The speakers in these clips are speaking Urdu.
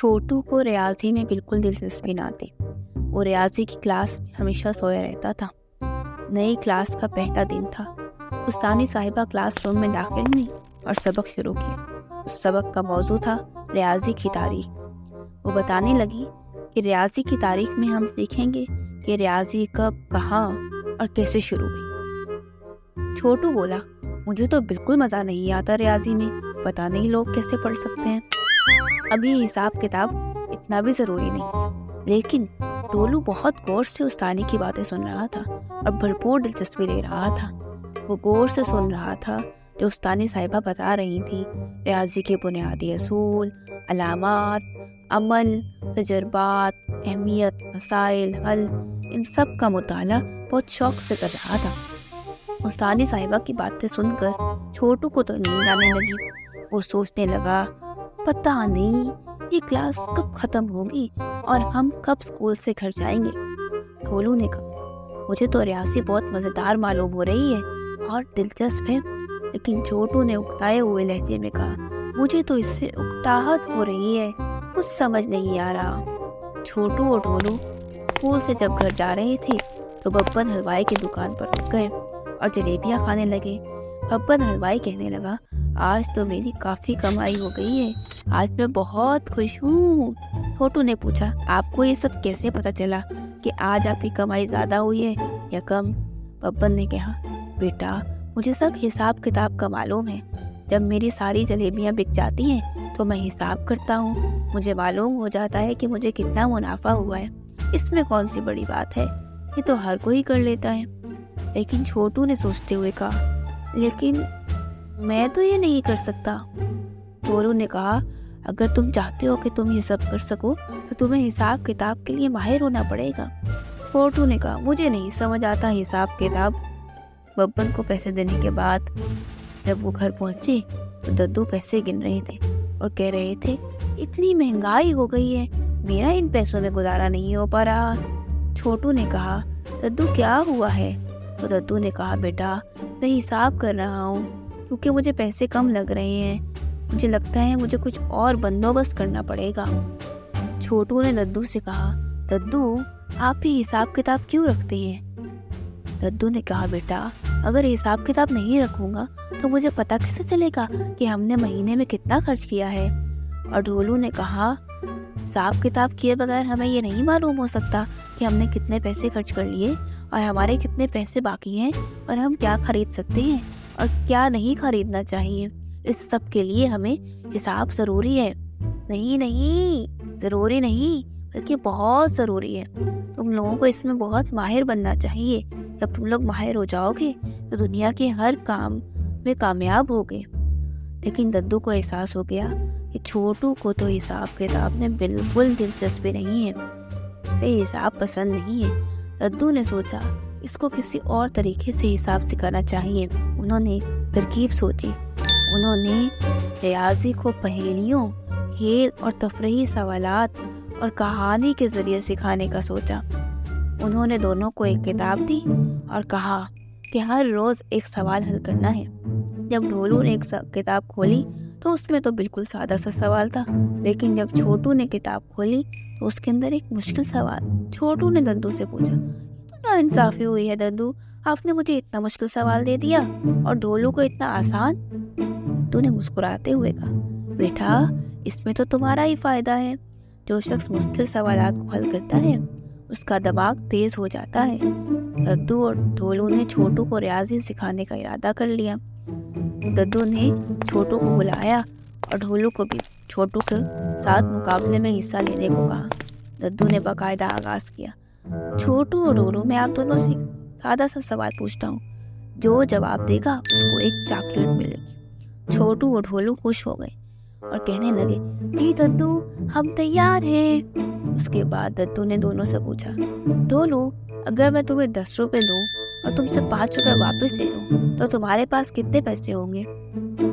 چھوٹو کو ریاضی میں بالکل دلچسپی نہ تھی۔ وہ ریاضی کی کلاس میں ہمیشہ سویا رہتا تھا۔ نئی کلاس کا پہلا دن تھا۔ استانی صاحبہ کلاس روم میں داخل ہوئی اور سبق شروع کیا۔ اس سبق کا موضوع تھا ریاضی کی تاریخ۔ وہ بتانے لگی کہ ریاضی کی تاریخ میں ہم سیکھیں گے کہ ریاضی کب، کہاں اور کیسے شروع ہوئی۔ چھوٹو بولا، مجھے تو بالکل مزہ نہیں آتا ریاضی میں، پتہ نہیں لوگ کیسے پڑھ سکتے ہیں۔ اب یہ حساب کتاب اتنا بھی ضروری نہیں۔ لیکن ٹولو بہت غور سے استانی کی باتیں سن رہا تھا اور بھرپور دلچسپی لے رہا تھا۔ وہ غور سے سن رہا تھا جو استانی صاحبہ بتا رہی تھی، ریاضی کے بنیادی اصول، علامات، عمل، تجربات، اہمیت، مسائل، حل، ان سب کا مطالعہ بہت شوق سے کر رہا تھا۔ استانی صاحبہ کی باتیں سن کر چھوٹو کو تو نیند آنے لگی۔ وہ سوچنے لگا، پتہ نہیں یہ کلاس کب ختم ہوگی اور ہم کب اسکول سے گھر جائیں گے۔ ٹولو نے کہا، مجھے تو ریاضی بہت مزیدار معلوم ہو رہی ہے اور دلچسپ ہے۔ لیکن چھوٹو نے اکتائے ہوئے لہجے میں کہا، مجھے تو اس سے اکتاہٹ ہو رہی ہے، کچھ سمجھ نہیں آ رہا۔ چھوٹو اور ٹولو اسکول سے جب گھر جا رہے تھے تو ببن حلوائی کی دکان پر رک گئے اور جلیبیاں کھانے لگے۔ ببن حلوائی کہنے لگا، آج تو میری کافی کمائی ہو گئی ہے، آج میں بہت خوش ہوں۔ چھوٹو نے پوچھا، آپ کو یہ سب کیسے پتا چلا کہ آج آپ کی کمائی زیادہ ہوئی ہے یا کم؟ ببن نے کہا، بیٹا مجھے سب حساب کتاب کا معلوم ہے۔ جب میری ساری جلیبیاں بک جاتی ہیں تو میں حساب کرتا ہوں، مجھے معلوم ہو جاتا ہے کہ مجھے کتنا منافع ہوا ہے۔ اس میں کون سی بڑی بات ہے، یہ تو ہر کوئی کر لیتا ہے۔ لیکن چھوٹو نے سوچتے ہوئے کہا، لیکن میں تو یہ نہیں کر سکتا۔ ٹولو نے کہا، اگر تم چاہتے ہو کہ تم یہ سب کر سکو تو تمہیں حساب کتاب کے لیے ماہر ہونا پڑے گا۔ چھوٹو نے کہا، مجھے نہیں سمجھ آتا حساب کتاب۔ ببن کو پیسے دینے کے بعد جب وہ گھر پہنچے تو ددو پیسے گن رہے تھے اور کہہ رہے تھے، اتنی مہنگائی ہو گئی ہے، میرا ان پیسوں میں گزارا نہیں ہو پا رہا۔ چھوٹو نے کہا، ددو کیا ہوا ہے؟ تو ددو نے کہا، بیٹا میں حساب کر رہا ہوں کیونکہ مجھے پیسے کم لگ رہے ہیں، مجھے لگتا ہے مجھے کچھ اور بندوبست کرنا پڑے گا۔ چھوٹو نے ددو سے کہا، ددو آپ بھی حساب کتاب کیوں رکھتے ہیں؟ ددو نے کہا، بیٹا اگر حساب کتاب نہیں رکھوں گا تو مجھے پتہ کیسے چلے گا کہ ہم نے مہینے میں کتنا خرچ کیا ہے؟ اور ڈھولو نے کہا، حساب کتاب کیے بغیر ہمیں یہ نہیں معلوم ہو سکتا کہ ہم نے کتنے پیسے خرچ کر لیے اور ہمارے کتنے پیسے باقی ہیں اور ہم کیا خرید سکتے ہیں اور کیا نہیں خریدنا چاہیے۔ اس سب کے لیے ہمیں حساب ضروری ہے۔ نہیں ضروری نہیں بلکہ بہت ضروری ہے۔ تم لوگوں کو اس میں بہت ماہر بننا چاہیے۔ جب تم لوگ ماہر ہو جاؤ گے تو دنیا کے ہر کام میں کامیاب ہوگے۔ لیکن ددو کو احساس ہو گیا کہ چھوٹو کو تو حساب کتاب میں بالکل دلچسپی نہیں ہے، اسے حساب پسند نہیں ہے۔ ددو نے سوچا اس کو کسی اور طریقے سے حساب سکھانا چاہیے۔ انہوں نے ایک ترکیب سوچی۔ انہوں نے ریاضی کو پہیلیوں، کھیل اور تفریحی سوالات اور کہانی کے ذریعے سکھانے کا سوچا۔ انہوں نے دونوں کو ایک کتاب دی اور کہا کہ ہر روز ایک سوال حل کرنا ہے۔ جب ڈھولو نے ایک کتاب کھولی تو اس میں تو بالکل سادہ سا سوال تھا، لیکن جب چھوٹو نے کتاب کھولی تو اس کے اندر ایک مشکل سوال۔ چھوٹو نے ددو سے پوچھا، تو ناانصافی ہوئی ہے ددو، آپ نے مجھے اتنا مشکل سوال دے دیا اور ڈھولو کو اتنا آسان۔ ددو نے مسکراتے ہوئے کہا، بیٹا اس میں تو تمہارا ہی فائدہ ہے۔ جو شخص مشکل سوالات کو حل کرتا ہے اس کا دماغ تیز ہو جاتا ہے۔ ددو اور ڈھولو نے چھوٹو کو ریاضی سکھانے کا ارادہ کر لیا۔ ددو نے چھوٹو کو بلایا اور ڈھولو کو بھی چھوٹو کے ساتھ مقابلے میں حصہ لینے کو کہا۔ ددو نے باقاعدہ آغاز کیا، چھوٹو اور ڈھولو میں آپ دونوں سے سادہ سا سوال پوچھتا ہوں، جو جواب دے گا اس کو ایک چاکلیٹ ملے گی۔ چھوٹو اور ڈھولو خوش ہو گئے اور کہنے لگے، جی ددو ہم تیار ہیں۔ اس کے بعد ددو نے دونوں سے پوچھا، ڈھولو اگر میں تمہیں 10 روپے دوں اور تم سے 5 روپے واپس لے لوں تو تمہارے پاس کتنے پیسے ہوں گے؟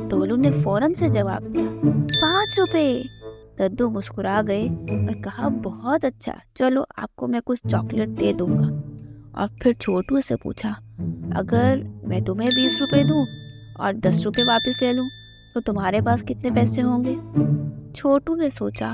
ڈھولو نے فوراً سے جواب دیا، 5 روپے۔ ددو مسکرا گئے اور کہا، بہت اچھا، چلو آپ کو میں کچھ چاکلیٹ دے دوں گا۔ اور پھر چھوٹو سے پوچھا، اگر میں تمہیں 20 روپے دوں اور 10 روپے واپس لے لوں تو تمہارے پاس کتنے پیسے ہوں گے؟ چھوٹو نے سوچا،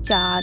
4,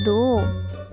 2,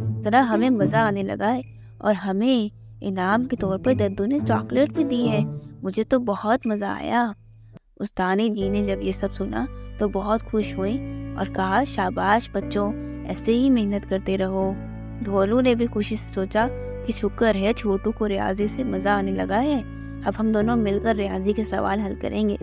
اس طرح ہمیں مزہ آنے لگا ہے اور ہمیں انعام کے طور پر ددو نے چاکلیٹ بھی دی ہے۔ مجھے تو بہت مزہ آیا۔ استانی جی نے جب یہ سب سنا تو بہت خوش ہوئیں اور کہا شاباش بچوں، ایسے ہی محنت کرتے رہو۔ ڈھولو نے بھی خوشی سے سوچا کہ شکر ہے چھوٹو کو ریاضی سے مزہ آنے لگا ہے، اب ہم دونوں مل کر ریاضی کے سوال حل کریں گے۔